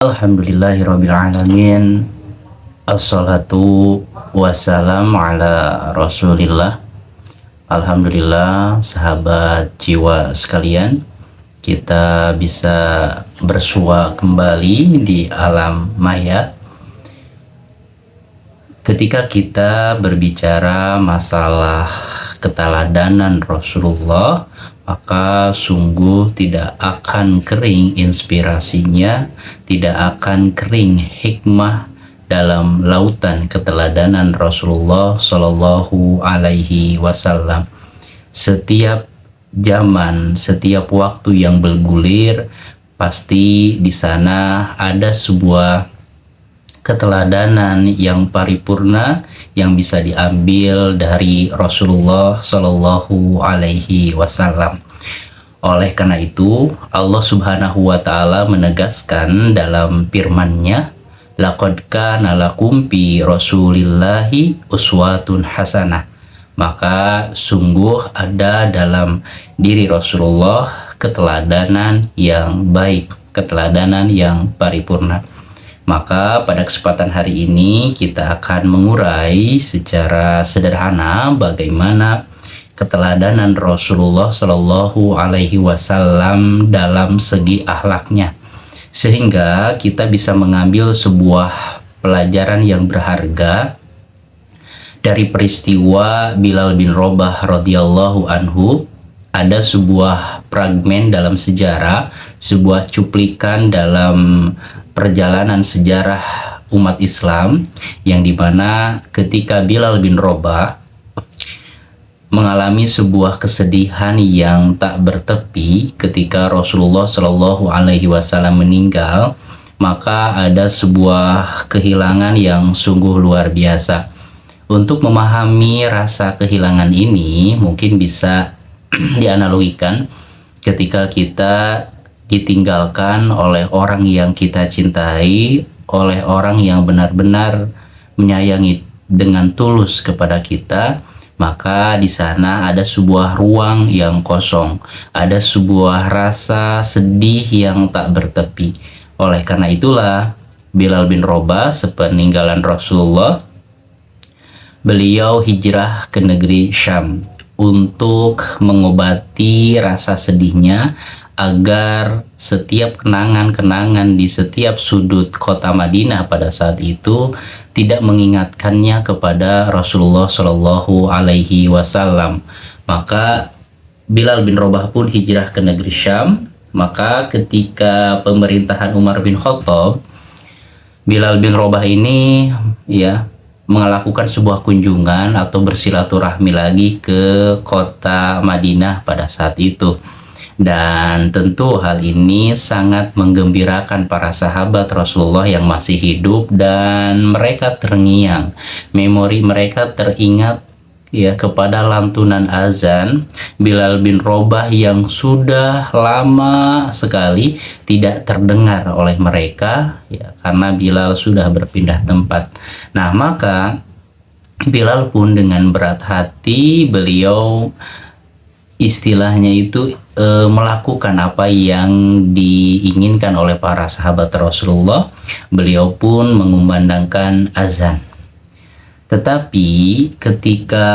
Alhamdulillahirabbil alamin. Assalatu wassalam ala Rasulillah. Alhamdulillah, sahabat jiwa sekalian, kita bisa bersua kembali di alam maya. Ketika kita berbicara masalah keteladanan Rasulullah, maka sungguh tidak akan kering inspirasinya, tidak akan kering hikmah dalam lautan keteladanan Rasulullah Shallallahu Alaihi Wasallam. Setiap zaman, setiap waktu yang bergulir, pasti di sana ada sebuah keteladanan yang paripurna yang bisa diambil dari Rasulullah Shallallahu Alaihi Wasallam. Oleh karena itu, Allah Subhanahu wa Ta'ala menegaskan dalam firman-Nya, "Laqad kana lakum fi Rasulillahi uswatun hasanah." Maka sungguh ada dalam diri Rasulullah keteladanan yang baik, keteladanan yang paripurna. Maka pada kesempatan hari ini kita akan mengurai secara sederhana bagaimana keteladanan Rasulullah Shallallahu Alaihi Wasallam dalam segi akhlaknya, sehingga kita bisa mengambil sebuah pelajaran yang berharga dari peristiwa Bilal bin Rabah radhiyallahu anhu. Ada sebuah fragmen dalam sejarah, sebuah cuplikan dalam perjalanan sejarah umat Islam yang dimana ketika Bilal bin Rabah mengalami sebuah kesedihan yang tak bertepi ketika Rasulullah Shallallahu Alaihi Wasallam meninggal, maka ada sebuah kehilangan yang sungguh luar biasa. Untuk memahami rasa kehilangan ini mungkin bisa dianalogikan ketika kita ditinggalkan oleh orang yang kita cintai, oleh orang yang benar-benar menyayangi dengan tulus kepada kita, maka di sana ada sebuah ruang yang kosong, ada sebuah rasa sedih yang tak bertepi. Oleh karena itulah Bilal bin Rabah sepeninggalan Rasulullah, beliau hijrah ke negeri Syam untuk mengobati rasa sedihnya, agar setiap kenangan-kenangan di setiap sudut kota Madinah pada saat itu tidak mengingatkannya kepada Rasulullah Shallallahu Alaihi Wasallam. Maka Bilal bin Rabah pun hijrah ke negeri Syam. Maka ketika pemerintahan Umar bin Khattab, Bilal bin Rabah ini melakukan sebuah kunjungan atau bersilaturahmi lagi ke kota Madinah pada saat itu. Dan tentu hal ini sangat menggembirakan para sahabat Rasulullah yang masih hidup, dan mereka terngiang, memori mereka teringat kepada lantunan azan Bilal bin Rabah yang sudah lama sekali tidak terdengar oleh mereka karena Bilal sudah berpindah tempat. Nah, maka Bilal pun dengan berat hati beliau istilahnya itu melakukan apa yang diinginkan oleh para sahabat Rasulullah. Beliau pun mengumandangkan azan. Tetapi ketika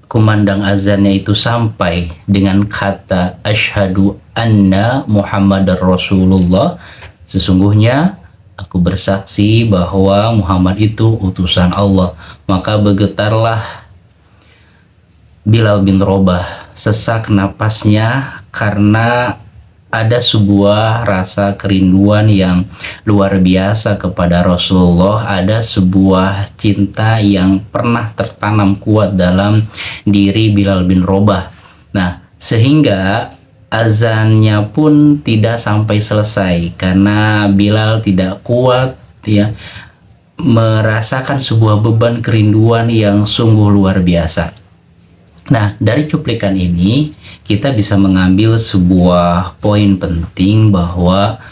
kumandang azannya itu sampai dengan kata asyhadu anna Muhammadar Rasulullah, sesungguhnya aku bersaksi bahwa Muhammad itu utusan Allah, maka bergetarlah Bilal bin Rabah, sesak napasnya karena ada sebuah rasa kerinduan yang luar biasa kepada Rasulullah, ada sebuah cinta yang pernah tertanam kuat dalam diri Bilal bin Rabah. Nah, sehingga azannya pun tidak sampai selesai karena Bilal tidak kuat merasakan sebuah beban kerinduan yang sungguh luar biasa. Nah, dari cuplikan ini kita bisa mengambil sebuah poin penting bahwa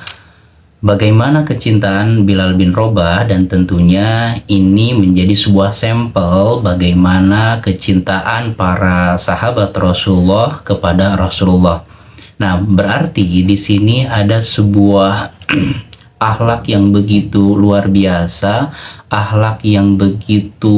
bagaimana kecintaan Bilal bin Rabah, dan tentunya ini menjadi sebuah sampel bagaimana kecintaan para sahabat Rasulullah kepada Rasulullah. Nah, berarti di sini ada sebuah akhlak yang begitu luar biasa, akhlak yang begitu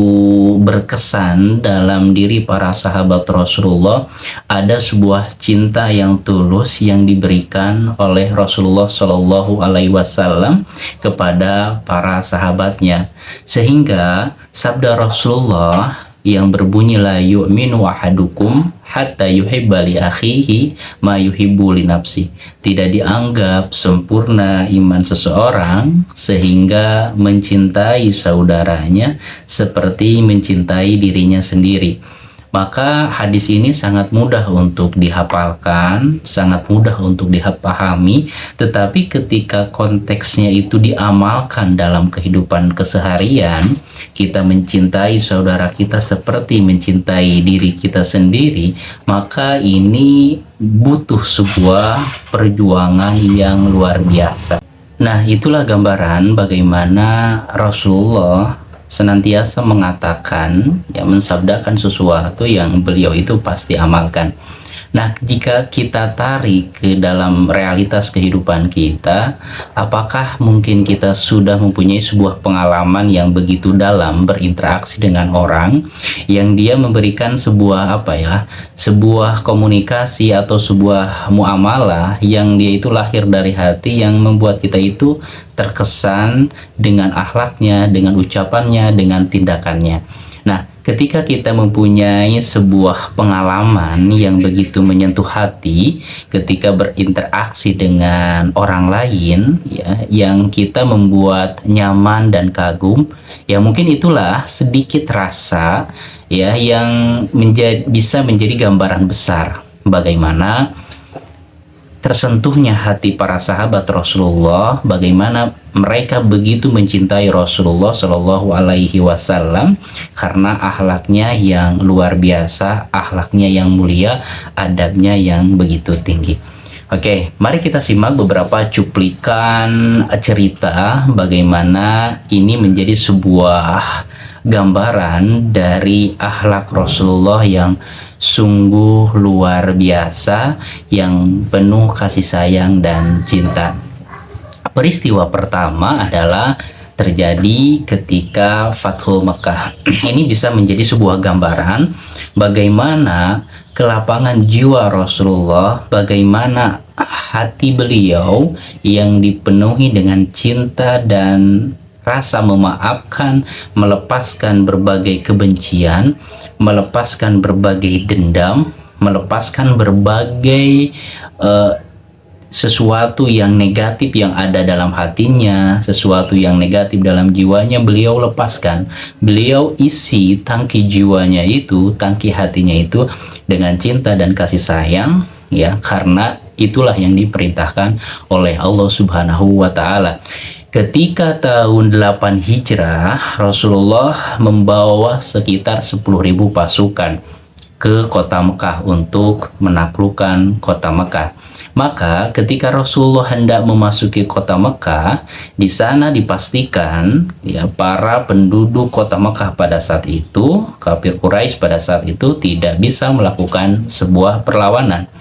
berkesan dalam diri para sahabat Rasulullah. Ada sebuah cinta yang tulus yang diberikan oleh Rasulullah Shallallahu Alaihi Wasallam kepada para sahabatnya, sehingga sabda Rasulullah yang berbunyi la yu'minu ahadukum hatta yuhibba li akhihi ma yuhibbu li nafsi. Tidak dianggap sempurna iman seseorang sehingga mencintai saudaranya seperti mencintai dirinya sendiri. Maka hadis ini sangat mudah untuk dihafalkan, sangat mudah untuk dipahami, tetapi ketika konteksnya itu diamalkan dalam kehidupan keseharian, kita mencintai saudara kita seperti mencintai diri kita sendiri, maka ini butuh sebuah perjuangan yang luar biasa. Nah, itulah gambaran bagaimana Rasulullah senantiasa mengatakan, ya, mensabdakan sesuatu yang beliau itu pasti amalkan. Nah, jika kita tarik ke dalam realitas kehidupan kita, apakah mungkin kita sudah mempunyai sebuah pengalaman yang begitu dalam berinteraksi dengan orang, yang dia memberikan sebuah sebuah komunikasi atau sebuah muamalah yang dia itu lahir dari hati, yang membuat kita itu terkesan dengan akhlaknya, dengan ucapannya, dengan tindakannya. Nah, ketika kita mempunyai sebuah pengalaman yang begitu menyentuh hati ketika berinteraksi dengan orang lain, ya, yang kita membuat nyaman dan kagum, ya mungkin itulah sedikit rasa, ya, yang bisa menjadi gambaran besar bagaimana tersentuhnya hati para sahabat Rasulullah, bagaimana mereka begitu mencintai Rasulullah Shallallahu Alaihi Wasallam karena akhlaknya yang luar biasa, akhlaknya yang mulia, adabnya yang begitu tinggi. Oke, mari kita simak beberapa cuplikan cerita bagaimana ini menjadi sebuah gambaran dari akhlak Rasulullah yang sungguh luar biasa, yang penuh kasih sayang dan cinta. Peristiwa pertama adalah terjadi ketika Fathul Mekah. Ini bisa menjadi sebuah gambaran bagaimana kelapangan jiwa Rasulullah, bagaimana hati beliau yang dipenuhi dengan cinta dan rasa memaafkan, melepaskan berbagai kebencian, melepaskan berbagai dendam, melepaskan berbagai sesuatu yang negatif yang ada dalam hatinya, sesuatu yang negatif dalam jiwanya, beliau lepaskan. Beliau isi tangki jiwanya itu, tangki hatinya itu dengan cinta dan kasih sayang, ya, karena itulah yang diperintahkan oleh Allah Subhanahu wa Ta'ala. Ketika tahun 8 Hijrah, Rasulullah membawa sekitar 10.000 pasukan ke kota Mekah untuk menaklukkan kota Mekah. Maka ketika Rasulullah hendak memasuki kota Mekah, di sana dipastikan, ya, para penduduk kota Mekah pada saat itu, kafir Quraisy pada saat itu, tidak bisa melakukan sebuah perlawanan.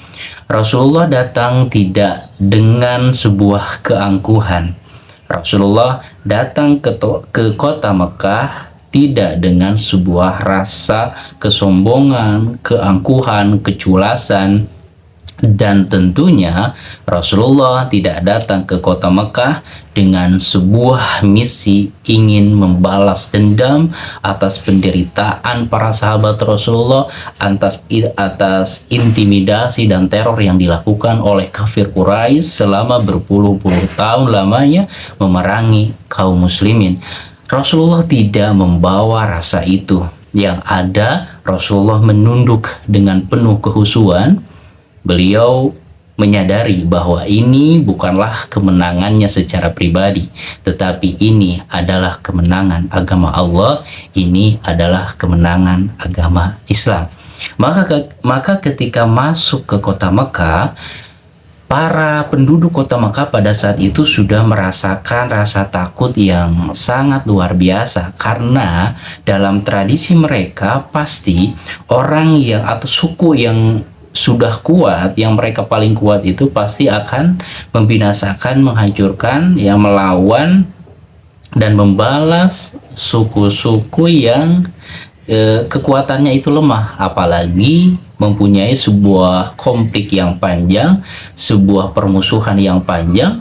Rasulullah datang tidak dengan sebuah keangkuhan. Rasulullah datang ke kota Mekah tidak dengan sebuah rasa kesombongan, keangkuhan, keculasan. Dan tentunya Rasulullah tidak datang ke kota Mekah dengan sebuah misi ingin membalas dendam atas penderitaan para sahabat Rasulullah, atas intimidasi dan teror yang dilakukan oleh kafir Quraisy selama berpuluh-puluh tahun lamanya memerangi kaum muslimin. Rasulullah tidak membawa rasa itu. Yang ada, Rasulullah menunduk dengan penuh kehusuan. Beliau menyadari bahwa ini bukanlah kemenangannya secara pribadi, tetapi ini adalah kemenangan agama Allah, ini adalah kemenangan agama Islam. Maka ketika masuk ke kota Mekah, para penduduk kota Mekah pada saat itu sudah merasakan rasa takut yang sangat luar biasa, karena dalam tradisi mereka pasti orang yang atau suku yang sudah kuat, yang mereka paling kuat itu pasti akan membinasakan, menghancurkan, ya, melawan dan membalas suku-suku yang kekuatannya itu lemah, apalagi mempunyai sebuah konflik yang panjang, sebuah permusuhan yang panjang.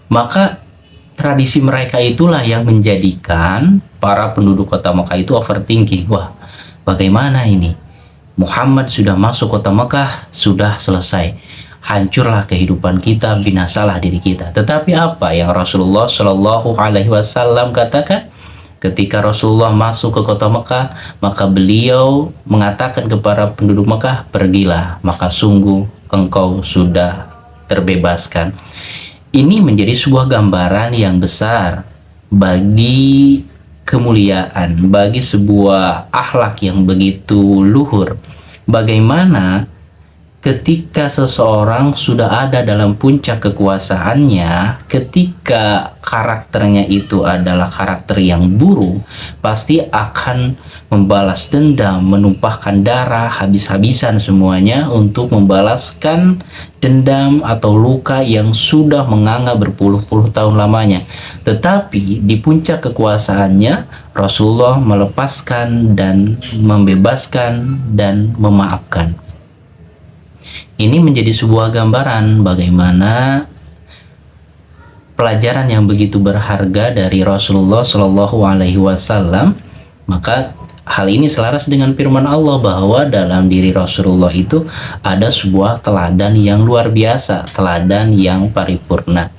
Maka tradisi mereka itulah yang menjadikan para penduduk kota Mekah itu overthinking. Wah, bagaimana ini? Muhammad sudah masuk kota Mekah, sudah selesai. Hancurlah kehidupan kita, binasalah diri kita. Tetapi apa yang Rasulullah Shallallahu Alaihi Wasallam katakan? Ketika Rasulullah masuk ke kota Mekah, maka beliau mengatakan kepada penduduk Mekah, pergilah, maka sungguh engkau sudah terbebaskan. Ini menjadi sebuah gambaran yang besar bagi kemuliaan, bagi sebuah akhlak yang begitu luhur. Bagaimana ketika seseorang sudah ada dalam puncak kekuasaannya, ketika karakternya itu adalah karakter yang buruk, pasti akan membalas dendam, menumpahkan darah habis-habisan semuanya untuk membalaskan dendam atau luka yang sudah menganga berpuluh-puluh tahun lamanya. Tetapi di puncak kekuasaannya, Rasulullah melepaskan dan membebaskan dan memaafkan. Ini menjadi sebuah gambaran bagaimana pelajaran yang begitu berharga dari Rasulullah Shallallahu Alaihi Wasallam. Maka hal ini selaras dengan firman Allah bahwa dalam diri Rasulullah itu ada sebuah teladan yang luar biasa, teladan yang paripurna.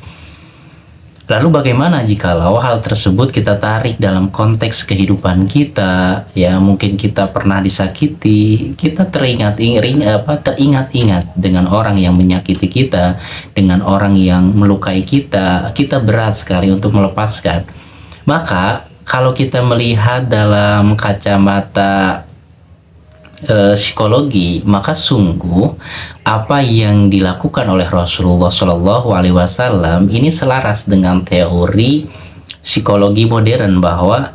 Lalu bagaimana jikalau hal tersebut kita tarik dalam konteks kehidupan kita? Ya, mungkin kita pernah disakiti, kita teringat-ingat dengan orang yang menyakiti kita, dengan orang yang melukai kita berat sekali untuk melepaskan. Maka kalau kita melihat dalam kacamata psikologi, maka sungguh apa yang dilakukan oleh Rasulullah Shallallahu Alaihi Wasallam ini selaras dengan teori psikologi modern bahwa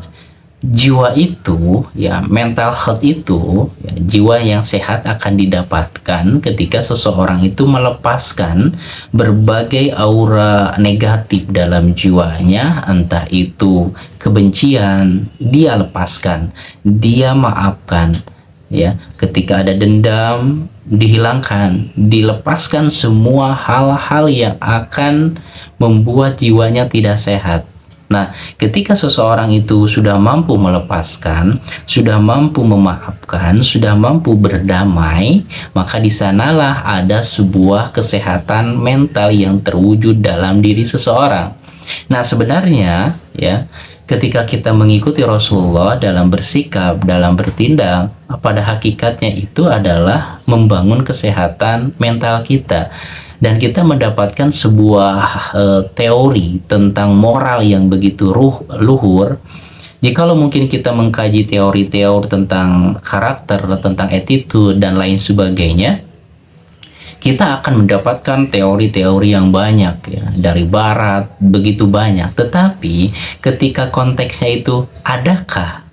jiwa itu, ya, mental health itu, ya, jiwa yang sehat akan didapatkan ketika seseorang itu melepaskan berbagai aura negatif dalam jiwanya, entah itu kebencian, dia lepaskan, dia maafkan. Ya, ketika ada dendam, dihilangkan, dilepaskan semua hal-hal yang akan membuat jiwanya tidak sehat. Nah, ketika seseorang itu sudah mampu melepaskan, sudah mampu memaafkan, sudah mampu berdamai, maka di sanalah ada sebuah kesehatan mental yang terwujud dalam diri seseorang. Nah, sebenarnya, ya, ketika kita mengikuti Rasulullah dalam bersikap, dalam bertindak, pada hakikatnya itu adalah membangun kesehatan mental kita. Dan kita mendapatkan sebuah teori tentang moral yang begitu luhur. Jikalau mungkin kita mengkaji teori-teori tentang karakter, tentang attitude, dan lain sebagainya, kita akan mendapatkan teori-teori yang banyak, ya, dari barat, begitu banyak. Tetapi ketika konteksnya itu, adakah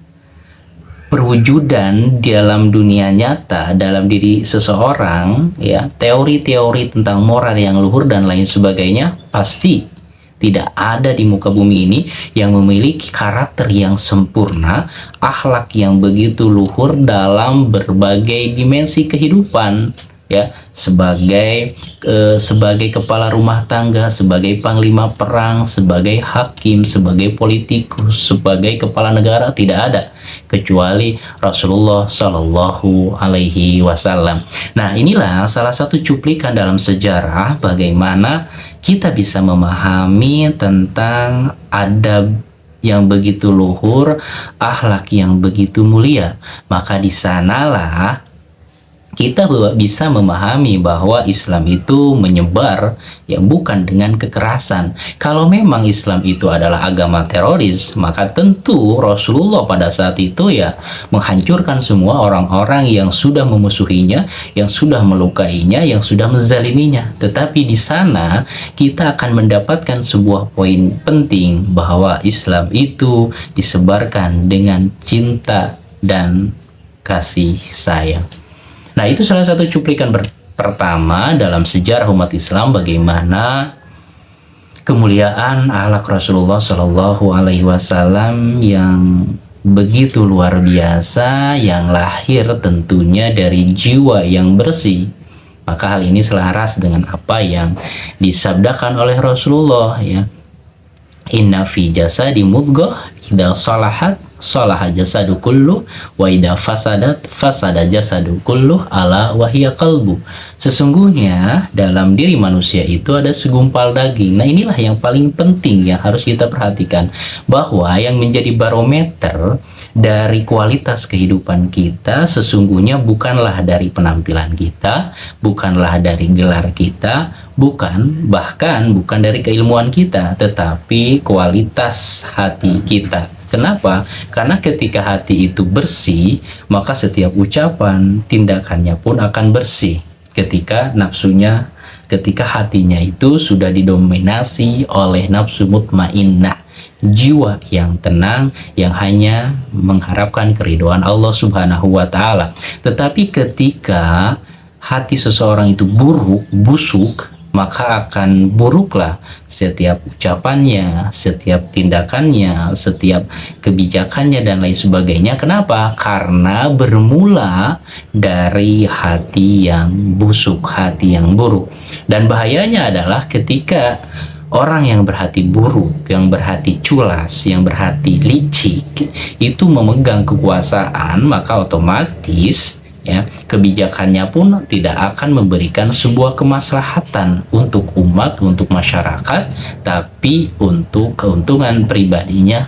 perwujudan dalam dunia nyata, dalam diri seseorang, ya, teori-teori tentang moral yang luhur dan lain sebagainya? Pasti tidak ada di muka bumi ini yang memiliki karakter yang sempurna, akhlak yang begitu luhur dalam berbagai dimensi kehidupan. Ya, sebagai kepala rumah tangga, sebagai panglima perang, sebagai hakim, sebagai politikus, sebagai kepala negara, tidak ada kecuali Rasulullah Shallallahu Alaihi Wasallam. Nah, inilah salah satu cuplikan dalam sejarah bagaimana kita bisa memahami tentang adab yang begitu luhur, akhlak yang begitu mulia. Maka di sanalah kita bisa memahami bahwa Islam itu menyebar, ya, bukan dengan kekerasan. Kalau memang Islam itu adalah agama teroris, maka tentu Rasulullah pada saat itu, ya, menghancurkan semua orang-orang yang sudah memusuhinya, yang sudah melukainya, yang sudah menzaliminya. Tetapi di sana kita akan mendapatkan sebuah poin penting bahwa Islam itu disebarkan dengan cinta dan kasih sayang. Nah, itu salah satu cuplikan Pertama, dalam sejarah umat Islam bagaimana kemuliaan akhlak Rasulullah Shallallahu Alaihi Wasallam yang begitu luar biasa, yang lahir tentunya dari jiwa yang bersih. Maka hal ini selaras dengan apa yang disabdakan oleh Rasulullah, ya. Inna fi jasadi mudghah idza salahat salaha jasadu kullu wa idza fasadat fasada jasadu kullu ala wahya qalbu. Sesungguhnya dalam diri manusia itu ada segumpal daging. Nah, inilah yang paling penting yang harus kita perhatikan, bahwa yang menjadi barometer dari kualitas kehidupan kita sesungguhnya bukanlah dari penampilan kita, bukanlah dari gelar kita, bahkan bukan dari keilmuan kita, tetapi kualitas hati kita. Kenapa? Karena ketika hati itu bersih, maka setiap ucapan, tindakannya pun akan bersih. Ketika hatinya itu sudah didominasi oleh nafsu mutmainnah, jiwa yang tenang, yang hanya mengharapkan keridhaan Allah Subhanahu wa Ta'ala. Tetapi ketika hati seseorang itu busuk, maka akan buruklah setiap ucapannya, setiap tindakannya, setiap kebijakannya, dan lain sebagainya. Kenapa? Karena bermula dari hati yang busuk, hati yang buruk. Dan bahayanya adalah ketika orang yang berhati buruk, yang berhati culas, yang berhati licik, itu memegang kekuasaan, maka otomatis, ya, kebijakannya pun tidak akan memberikan sebuah kemaslahatan untuk umat, untuk masyarakat, tapi untuk keuntungan pribadinya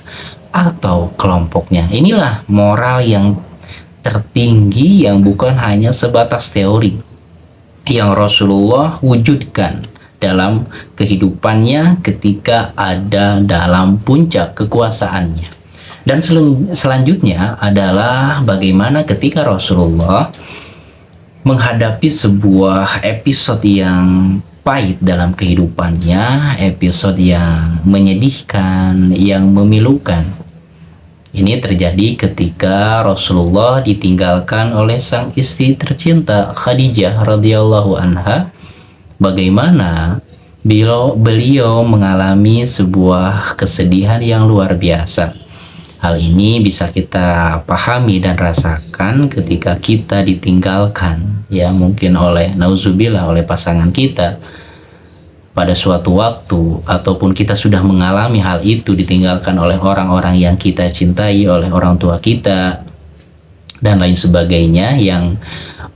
atau kelompoknya. Inilah moral yang tertinggi yang bukan hanya sebatas teori, yang Rasulullah wujudkan dalam kehidupannya ketika ada dalam puncak kekuasaannya. Dan selanjutnya adalah bagaimana ketika Rasulullah menghadapi sebuah episode yang pahit dalam kehidupannya, episode yang menyedihkan, yang memilukan. Ini terjadi ketika Rasulullah ditinggalkan oleh sang istri tercinta Khadijah radhiyallahu anha. Bagaimana beliau mengalami sebuah kesedihan yang luar biasa. Hal ini bisa kita pahami dan rasakan ketika kita ditinggalkan, ya, mungkin oleh nauzubillah, oleh pasangan kita pada suatu waktu, ataupun kita sudah mengalami hal itu, ditinggalkan oleh orang-orang yang kita cintai, oleh orang tua kita dan lain sebagainya, yang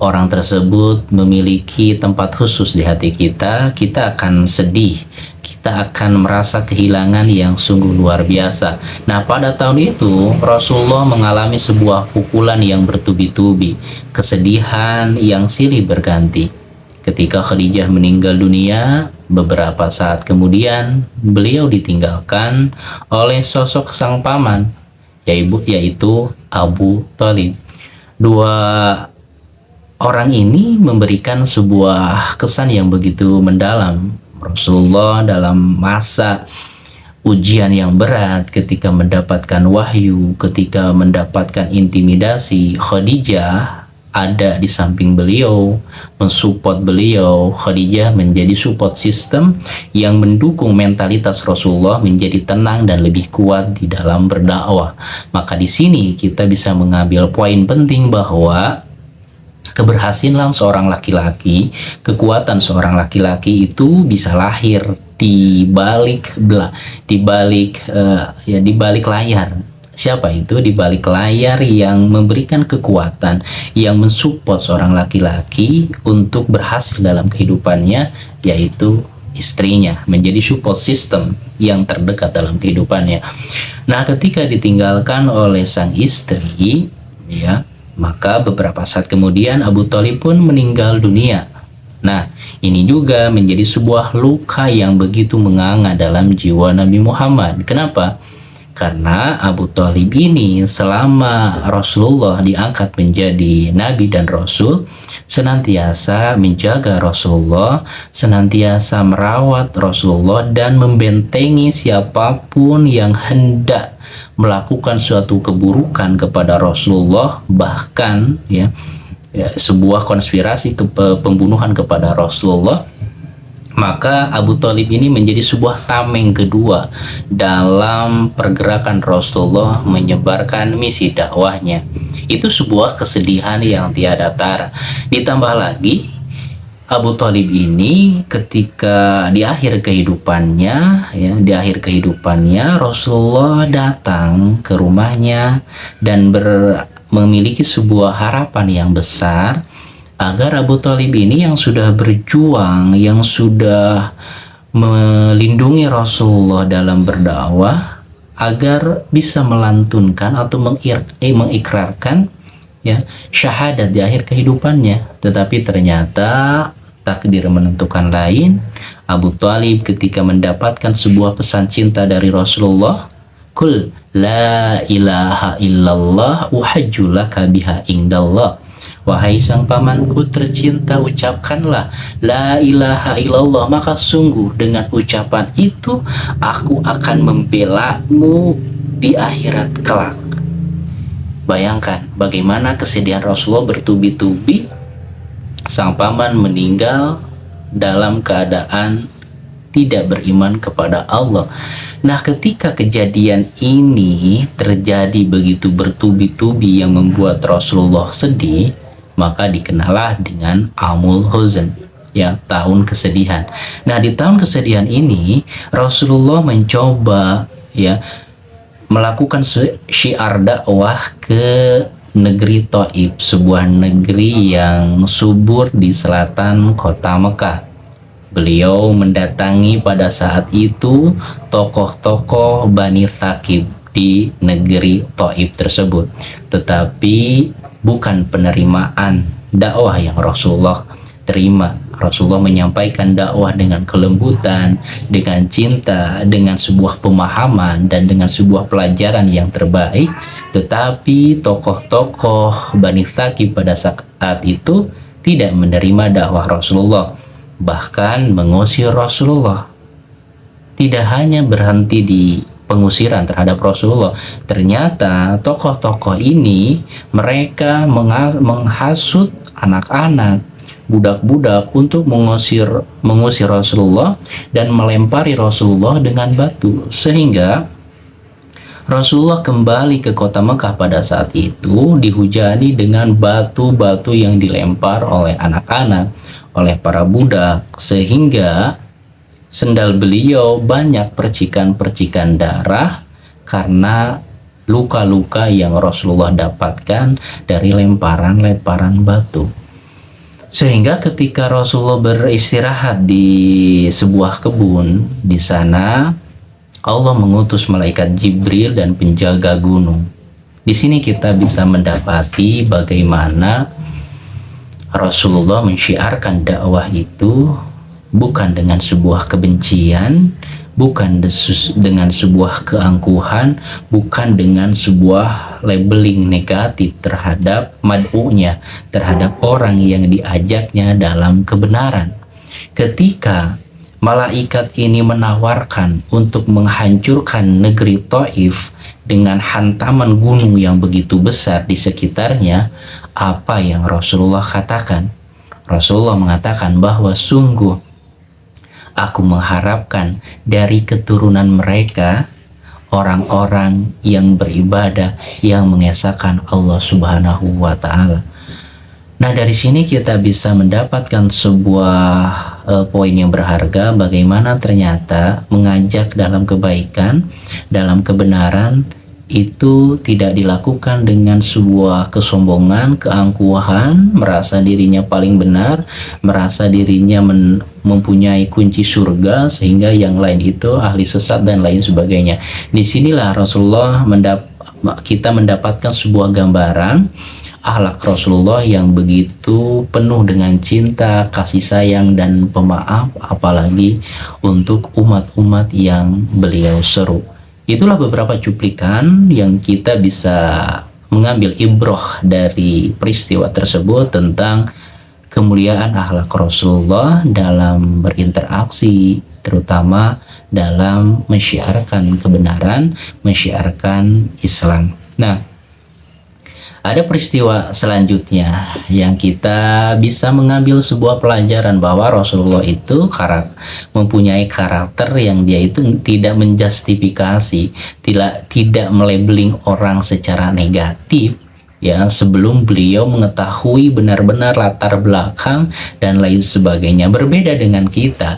orang tersebut memiliki tempat khusus di hati kita. Kita akan sedih, kita akan merasa kehilangan yang sungguh luar biasa. Nah, pada tahun itu Rasulullah mengalami sebuah pukulan yang bertubi-tubi, kesedihan yang silih berganti. Ketika Khadijah meninggal dunia, beberapa saat kemudian beliau ditinggalkan oleh sosok sang paman, yaitu Abu Thalib. Dua orang ini memberikan sebuah kesan yang begitu mendalam. Rasulullah dalam masa ujian yang berat, ketika mendapatkan wahyu, ketika mendapatkan intimidasi, Khadijah ada di samping beliau, mensupport beliau. Khadijah menjadi support system yang mendukung mentalitas Rasulullah menjadi tenang dan lebih kuat di dalam berdakwah. Maka di sini kita bisa mengambil poin penting bahwa keberhasilan seorang laki-laki, kekuatan seorang laki-laki itu bisa lahir di balik layar. Siapa itu? Di balik layar yang memberikan kekuatan, yang mensupport seorang laki-laki untuk berhasil dalam kehidupannya, yaitu istrinya, menjadi support system yang terdekat dalam kehidupannya. Nah, ketika ditinggalkan oleh sang istri, ya, maka beberapa saat kemudian Abu Thalib pun meninggal dunia. Nah, ini juga menjadi sebuah luka yang begitu menganga dalam jiwa Nabi Muhammad. Kenapa? Karena Abu Thalib ini selama Rasulullah diangkat menjadi Nabi dan Rasul, senantiasa menjaga Rasulullah, senantiasa merawat Rasulullah, dan membentengi siapapun yang hendak melakukan suatu keburukan kepada Rasulullah. Bahkan, ya, ya, sebuah konspirasi pembunuhan kepada Rasulullah, maka Abu Thalib ini menjadi sebuah tameng kedua dalam pergerakan Rasulullah menyebarkan misi dakwahnya. Itu sebuah kesedihan yang tiada tara. Ditambah lagi Abu Thalib ini ketika di akhir kehidupannya, ya, di akhir kehidupannya Rasulullah datang ke rumahnya dan memiliki sebuah harapan yang besar agar Abu Thalib ini yang sudah berjuang, yang sudah melindungi Rasulullah dalam berdakwah, agar bisa melantunkan atau mengikrarkan, ya, syahadat di akhir kehidupannya. Tetapi ternyata takdir menentukan lain. Abu Thalib ketika mendapatkan sebuah pesan cinta dari Rasulullah, "Qul la ilaha illallah uhajju laka biha indallah." Wahai sang pamanku tercinta, ucapkanlah la ilaha illallah, maka sungguh dengan ucapan itu aku akan membelamu di akhirat kelak. Bayangkan bagaimana kesedihan Rasulullah bertubi-tubi. Sang paman meninggal dalam keadaan tidak beriman kepada Allah. Nah, ketika kejadian ini terjadi begitu bertubi-tubi yang membuat Rasulullah sedih, maka dikenallah dengan Amul Huzn, ya, tahun kesedihan. Nah, di tahun kesedihan ini Rasulullah mencoba, ya, melakukan syiar dakwah ke negeri Thaif, sebuah negeri yang subur di selatan kota Mekah. Beliau mendatangi pada saat itu tokoh-tokoh Bani Thaqif di negeri Thaif tersebut, tetapi bukan penerimaan dakwah yang Rasulullah terima. Rasulullah menyampaikan dakwah dengan kelembutan, dengan cinta, dengan sebuah pemahaman dan dengan sebuah pelajaran yang terbaik. Tetapi tokoh-tokoh Bani Thaqif pada saat itu tidak menerima dakwah Rasulullah, bahkan mengusir Rasulullah. Tidak hanya berhenti di pengusiran terhadap Rasulullah, ternyata tokoh-tokoh ini mereka menghasut anak-anak, budak-budak untuk mengusir Rasulullah dan melempari Rasulullah dengan batu, sehingga Rasulullah kembali ke kota Mekah pada saat itu dihujani dengan batu-batu yang dilempar oleh anak-anak, oleh para budak, sehingga sendal beliau banyak percikan-percikan darah karena luka-luka yang Rasulullah dapatkan dari lemparan-lemparan batu. Sehingga ketika Rasulullah beristirahat di sebuah kebun, di sana Allah mengutus malaikat Jibril dan penjaga gunung. Di sini kita bisa mendapati bagaimana Rasulullah mensyiarkan dakwah itu bukan dengan sebuah kebencian, bukan dengan sebuah keangkuhan, bukan dengan sebuah labeling negatif terhadap mad'unya, terhadap orang yang diajaknya dalam kebenaran. Ketika malaikat ini menawarkan untuk menghancurkan negeri Thaif dengan hantaman gunung yang begitu besar di sekitarnya, apa yang Rasulullah katakan? Rasulullah mengatakan bahwa sungguh aku mengharapkan dari keturunan mereka orang-orang yang beribadah, yang mengesahkan Allah Subhanahu wa Ta'ala. Nah, dari sini kita bisa mendapatkan sebuah poin yang berharga, bagaimana ternyata mengajak dalam kebaikan, dalam kebenaran itu tidak dilakukan dengan sebuah kesombongan, keangkuhan, merasa dirinya paling benar, merasa dirinya mempunyai kunci surga sehingga yang lain itu ahli sesat dan lain sebagainya. Disinilah Rasulullah kita mendapatkan sebuah gambaran akhlak Rasulullah yang begitu penuh dengan cinta, kasih sayang, dan pemaaf, apalagi untuk umat-umat yang beliau seru. Itulah beberapa cuplikan yang kita bisa mengambil ibroh dari peristiwa tersebut tentang kemuliaan akhlak Rasulullah dalam berinteraksi, terutama dalam mensyiarkan kebenaran, mensyiarkan Islam. Nah, Ada peristiwa selanjutnya yang kita bisa mengambil sebuah pelajaran bahwa Rasulullah itu mempunyai karakter yang dia itu tidak menjustifikasi, tidak melabeling orang secara negatif ya sebelum beliau mengetahui benar-benar latar belakang dan lain sebagainya. Berbeda dengan kita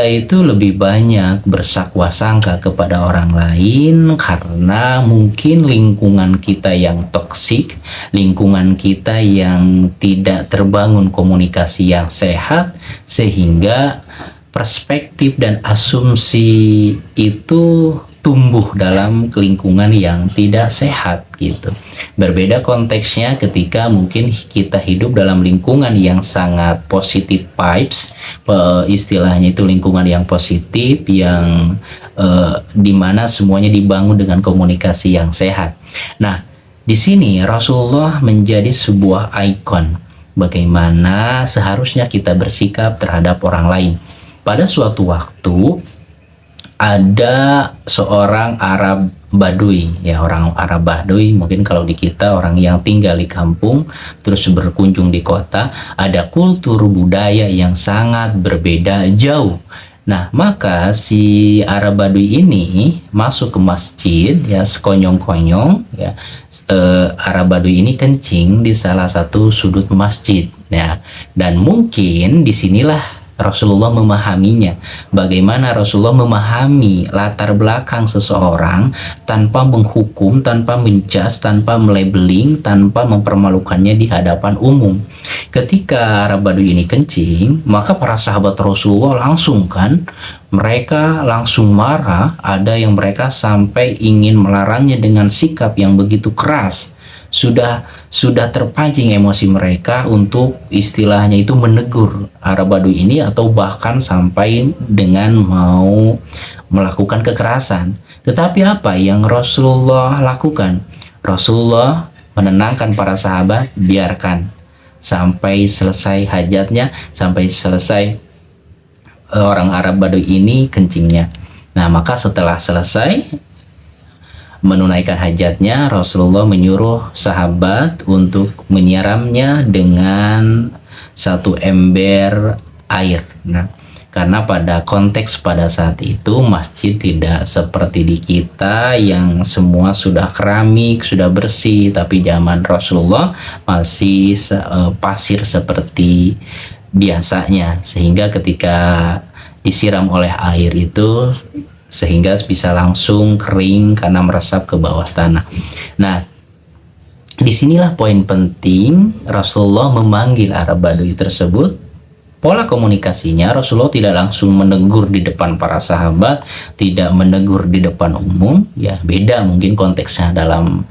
itu lebih banyak bersakwa sangka kepada orang lain karena mungkin lingkungan kita yang toksik, lingkungan kita yang tidak terbangun komunikasi yang sehat, sehingga perspektif dan asumsi itu tumbuh dalam lingkungan yang tidak sehat gitu. Berbeda konteksnya ketika mungkin kita hidup dalam lingkungan yang sangat positif vibes, istilahnya itu lingkungan yang positif yang dimana semuanya dibangun dengan komunikasi yang sehat. Nah, di sini Rasulullah menjadi sebuah ikon bagaimana seharusnya kita bersikap terhadap orang lain. Pada suatu waktu ada seorang Arab Badui, ya orang Arab Badui mungkin kalau di kita orang yang tinggal di kampung terus berkunjung di kota, ada kultur budaya yang sangat berbeda jauh. Nah, maka si Arab Badui ini masuk ke masjid ya sekonyong-konyong ya. Arab Badui ini kencing di salah satu sudut masjid ya. Dan mungkin disinilah Rasulullah memahaminya. Bagaimana Rasulullah memahami latar belakang seseorang tanpa menghukum, tanpa menjudge, tanpa melabeling, tanpa mempermalukannya di hadapan umum. Ketika Arab Badui ini kencing, maka para sahabat Rasulullah langsung mereka langsung marah. Ada yang mereka sampai ingin melarangnya dengan sikap yang begitu keras. Sudah terpancing emosi mereka untuk istilahnya itu menegur Arab Badui ini atau bahkan sampai dengan mau melakukan kekerasan. Tetapi apa yang Rasulullah lakukan? Rasulullah menenangkan para sahabat, biarkan sampai selesai hajatnya, sampai selesai orang Arab Badui ini kencingnya. Nah, maka setelah selesai menunaikan hajatnya, Rasulullah menyuruh sahabat untuk menyiramnya dengan satu ember air. Nah, karena pada konteks pada saat itu masjid tidak seperti di kita yang semua sudah keramik, sudah bersih, tapi zaman Rasulullah masih pasir seperti biasanya, sehingga ketika disiram oleh air itu sehingga bisa langsung kering karena meresap ke bawah tanah. Nah, disinilah poin penting Rasulullah memanggil Arab Badui tersebut. Pola komunikasinya, Rasulullah tidak langsung menegur di depan para sahabat, tidak menegur di depan umum, ya beda mungkin konteksnya dalam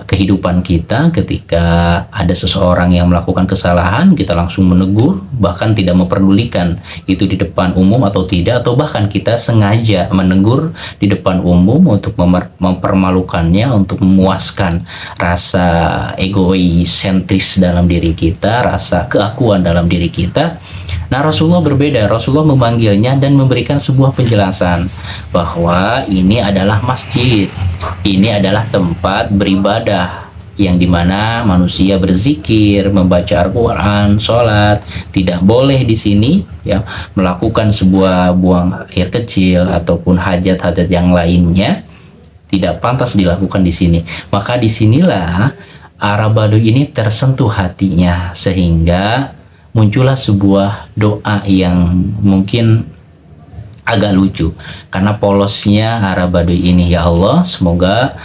kehidupan kita. Ketika ada seseorang yang melakukan kesalahan, kita langsung menegur, bahkan tidak memperdulikan itu di depan umum atau tidak, atau bahkan kita sengaja menegur di depan umum untuk mempermalukannya, untuk memuaskan rasa egoisentris dalam diri kita, rasa keakuan dalam diri kita. Nah, Rasulullah berbeda. Rasulullah memanggilnya dan memberikan sebuah penjelasan bahwa ini adalah masjid, ini adalah tempat beribadah yang dimana manusia berzikir, membaca Al-Quran, sholat. Tidak boleh di sini ya melakukan sebuah buang air kecil ataupun hajat-hajat yang lainnya, tidak pantas dilakukan di sini. Maka disinilah Arab Badui ini tersentuh hatinya, sehingga muncullah sebuah doa yang mungkin agak lucu karena polosnya Arab Badui ini. Ya Allah, semoga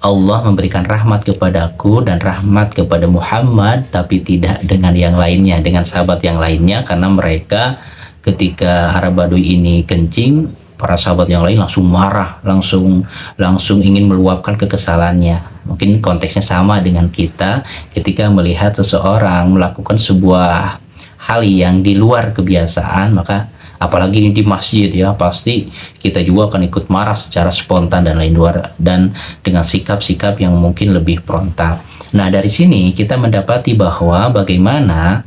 Allah memberikan rahmat kepadaku dan rahmat kepada Muhammad, tapi tidak dengan yang lainnya, dengan sahabat yang lainnya, karena mereka ketika Arab Badui ini kencing, para sahabat yang lain langsung marah, langsung ingin meluapkan kekesalannya. Mungkin konteksnya sama dengan kita ketika melihat seseorang melakukan sebuah hal yang di luar kebiasaan, maka apalagi ini di masjid ya, pasti kita juga akan ikut marah secara spontan dan lain luar, dan dengan sikap-sikap yang mungkin lebih frontal. Nah, dari sini kita mendapati bahwa bagaimana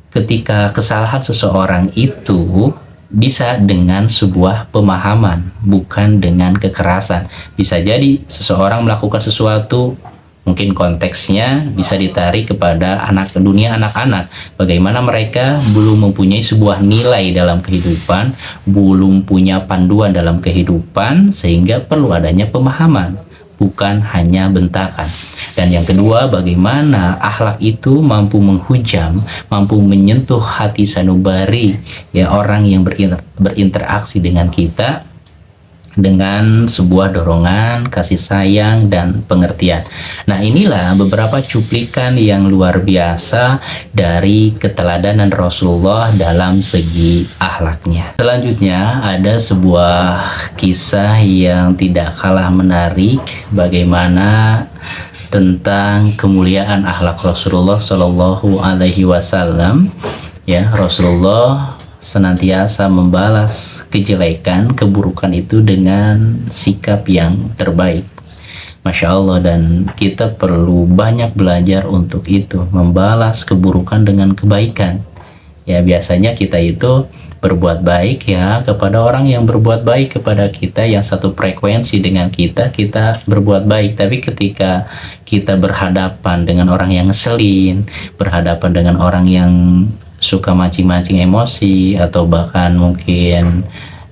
ketika kesalahan seseorang itu bisa dengan sebuah pemahaman, bukan dengan kekerasan. Bisa jadi seseorang melakukan sesuatu Mungkin konteksnya bisa ditarik kepada dunia anak-anak. Bagaimana mereka belum mempunyai sebuah nilai dalam kehidupan, belum punya panduan dalam kehidupan, sehingga perlu adanya pemahaman, bukan hanya bentakan. Dan yang kedua, bagaimana akhlak itu mampu menghujam, mampu menyentuh hati sanubari, ya, orang yang berinteraksi dengan kita dengan sebuah dorongan, kasih sayang, dan pengertian. Nah, inilah beberapa cuplikan yang luar biasa dari keteladanan Rasulullah dalam segi akhlaknya. Selanjutnya ada sebuah kisah yang tidak kalah menarik, bagaimana tentang kemuliaan akhlak Rasulullah Shallallahu Alaihi Wasallam. Ya, Rasulullah senantiasa membalas kejelekan, keburukan itu dengan sikap yang terbaik. Masya Allah, dan kita perlu banyak belajar untuk itu, membalas keburukan dengan kebaikan. Ya, biasanya kita itu berbuat baik ya kepada orang yang berbuat baik kepada kita, yang satu frekuensi dengan kita, kita berbuat baik. Tapi ketika kita berhadapan dengan orang yang ngeselin, berhadapan dengan orang yang suka mancing-mancing emosi, atau bahkan mungkin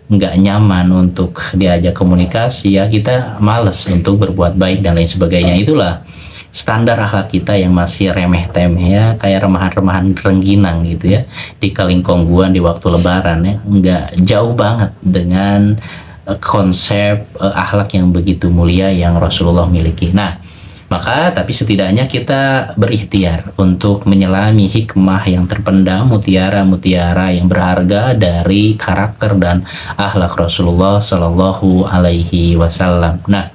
nggak nyaman untuk diajak komunikasi, ya kita males untuk berbuat baik dan lain sebagainya. Itulah standar akhlak kita yang masih remeh-temeh, ya, kayak remahan-remahan rengginang gitu ya, di Kalingkongguan di waktu lebaran, ya, nggak jauh banget dengan konsep akhlak yang begitu mulia yang Rasulullah miliki. Nah, maka tapi setidaknya kita berikhtiar untuk menyelami hikmah yang terpendam, mutiara-mutiara yang berharga dari karakter dan akhlak Rasulullah Shallallahu Alaihi Wasallam. Nah,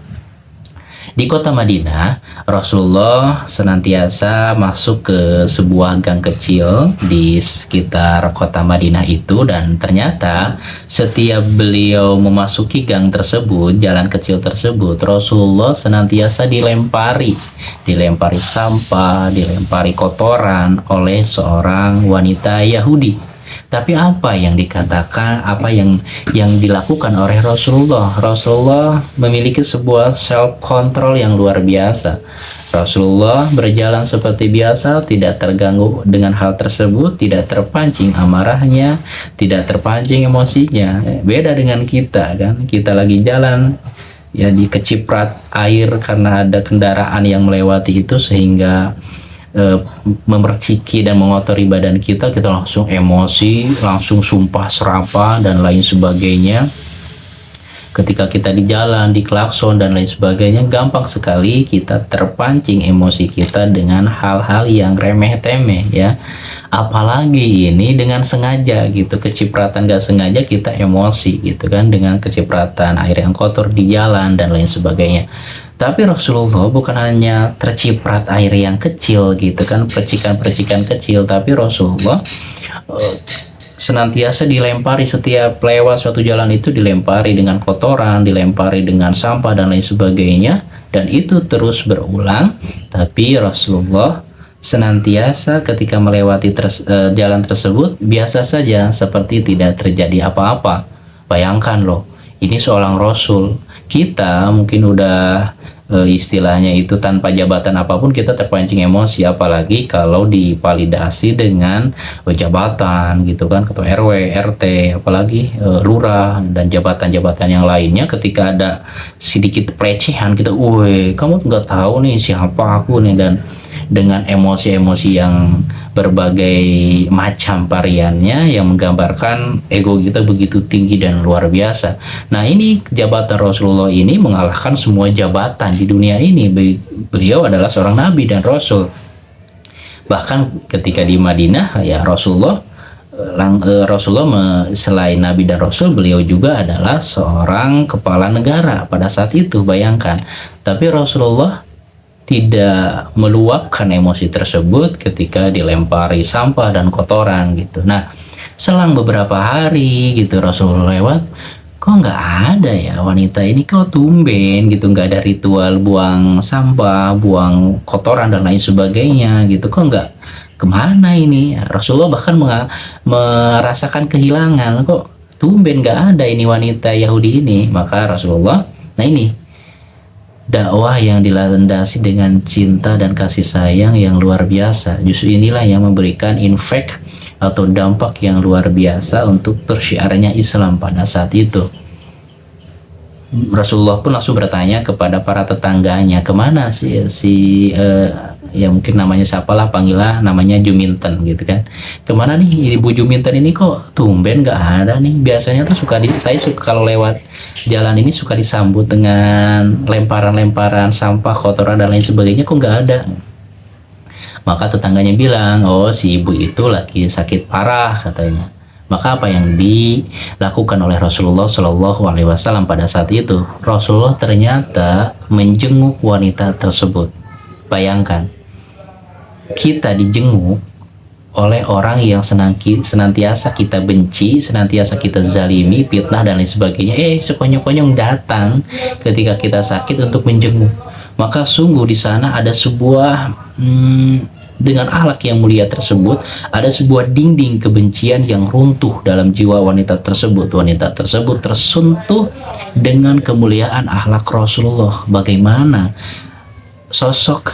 di kota Madinah, Rasulullah senantiasa masuk ke sebuah gang kecil di sekitar kota Madinah itu, dan ternyata setiap beliau memasuki gang tersebut, jalan kecil tersebut, Rasulullah senantiasa dilempari sampah, dilempari kotoran oleh seorang wanita Yahudi. Tapi apa yang dikatakan, apa yang dilakukan oleh Rasulullah? Rasulullah memiliki sebuah self control yang luar biasa. Rasulullah berjalan seperti biasa, tidak terganggu dengan hal tersebut, tidak terpancing amarahnya, tidak terpancing emosinya. Beda dengan kita, kan? Kita lagi jalan, ya, dikeciprat air karena ada kendaraan yang melewati itu, sehingga memerciki dan mengotori badan kita langsung emosi, langsung sumpah serapah dan lain sebagainya. Ketika kita di jalan, diklakson dan lain sebagainya, gampang sekali kita terpancing emosi kita dengan hal-hal yang remeh-temeh, ya. Apalagi ini dengan sengaja gitu, kecipratan gak sengaja kita emosi gitu kan, dengan kecipratan air yang kotor di jalan dan lain sebagainya. Tapi Rasulullah bukan hanya terciprat air yang kecil gitu kan, percikan-percikan kecil, tapi Rasulullah senantiasa dilempari, setiap lewat suatu jalan itu dilempari dengan kotoran, dilempari dengan sampah dan lain sebagainya, dan itu terus berulang. Tapi Rasulullah senantiasa ketika melewati jalan tersebut biasa saja, seperti tidak terjadi apa-apa. Bayangkan loh, ini seorang Rasul. Kita mungkin udah istilahnya itu tanpa jabatan apapun kita terpancing emosi, apalagi kalau dipalidasi dengan jabatan gitu kan, ketua RW, RT, apalagi lurah dan jabatan-jabatan yang lainnya. Ketika ada sedikit pelecehan kita, woi kamu nggak tahu nih siapa aku nih, dan dengan emosi-emosi yang berbagai macam variannya yang menggambarkan ego kita begitu tinggi dan luar biasa. Nah, ini jabatan Rasulullah ini mengalahkan semua jabatan di dunia ini. Beliau adalah seorang nabi dan rasul. Bahkan ketika di Madinah, ya, Rasulullah selain nabi dan rasul, beliau juga adalah seorang kepala negara pada saat itu, bayangkan. Tapi Rasulullah tidak meluapkan emosi tersebut ketika dilempari sampah dan kotoran gitu. Nah, selang beberapa hari gitu Rasulullah lewat, kok nggak ada ya wanita ini, kok tumben gitu, nggak ada ritual buang sampah, buang kotoran dan lain sebagainya gitu, kok nggak, kemana ini? Rasulullah bahkan merasakan kehilangan, kok tumben nggak ada ini wanita Yahudi ini. Maka Rasulullah, nah ini dakwah yang dilandasi dengan cinta dan kasih sayang yang luar biasa. Justru inilah yang memberikan impact atau dampak yang luar biasa untuk tersyiarnya Islam pada saat itu. Rasulullah pun langsung bertanya kepada para tetangganya, kemana ya mungkin namanya siapalah, panggillah namanya Juminten gitu kan, kemana nih ibu Juminten ini, kok tumben nggak ada nih, biasanya tuh saya suka kalau lewat jalan ini suka disambut dengan lemparan-lemparan sampah, kotoran dan lain sebagainya, kok nggak ada. Maka tetangganya bilang, oh si ibu itu lagi sakit parah katanya. Maka apa yang dilakukan oleh Rasulullah Shallallahu Alaihi Wasallam pada saat itu? Rasulullah ternyata menjenguk wanita tersebut. Bayangkan, kita dijenguk oleh orang yang senantiasa kita benci, senantiasa kita zalimi, fitnah dan lain sebagainya. Sekonyong-konyong datang ketika kita sakit untuk menjenguk. Maka sungguh di sana ada sebuah dengan akhlak yang mulia tersebut, ada sebuah dinding kebencian yang runtuh dalam jiwa wanita tersebut. Wanita tersebut tersentuh dengan kemuliaan akhlak Rasulullah. Bagaimana sosok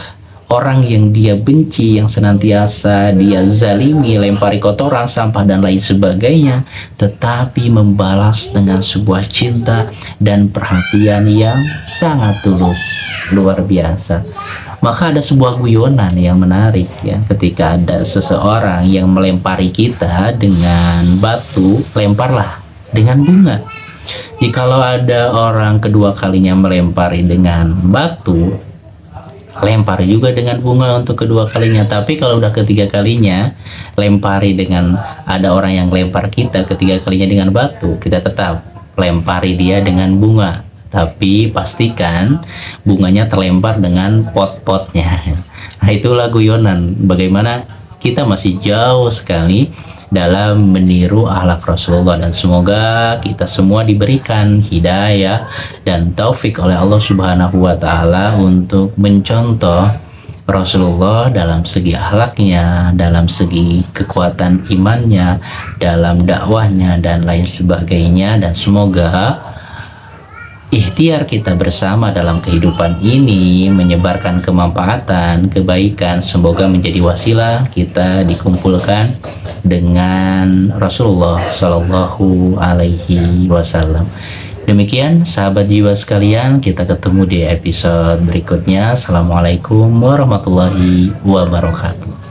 orang yang dia benci, yang senantiasa dia zalimi, lempari kotoran, sampah dan lain sebagainya, tetapi membalas dengan sebuah cinta dan perhatian yang sangat tulus, luar biasa. Maka ada sebuah guyonan yang menarik ya, ketika ada seseorang yang melempari kita dengan batu, lemparlah dengan bunga. Jikalau ada orang kedua kalinya melempari dengan batu, lempari juga dengan bunga untuk kedua kalinya. Tapi kalau udah ketiga kalinya lempari dengan, ada orang yang lempar kita ketiga kalinya dengan batu, kita tetap lempari dia dengan bunga. Tapi pastikan bunganya terlempar dengan pot-potnya. Nah, itulah guyonan bagaimana kita masih jauh sekali dalam meniru akhlak Rasulullah, dan semoga kita semua diberikan hidayah dan taufik oleh Allah Subhanahu wa taala untuk mencontoh Rasulullah dalam segi akhlaknya, dalam segi kekuatan imannya, dalam dakwahnya dan lain sebagainya. Dan semoga ikhtiar kita bersama dalam kehidupan ini menyebarkan kemanfaatan, kebaikan, semoga menjadi wasilah kita dikumpulkan dengan Rasulullah Shallallahu Alaihi Wasallam. Demikian sahabat jiwa sekalian, kita ketemu di episode berikutnya. Assalamualaikum warahmatullahi wabarakatuh.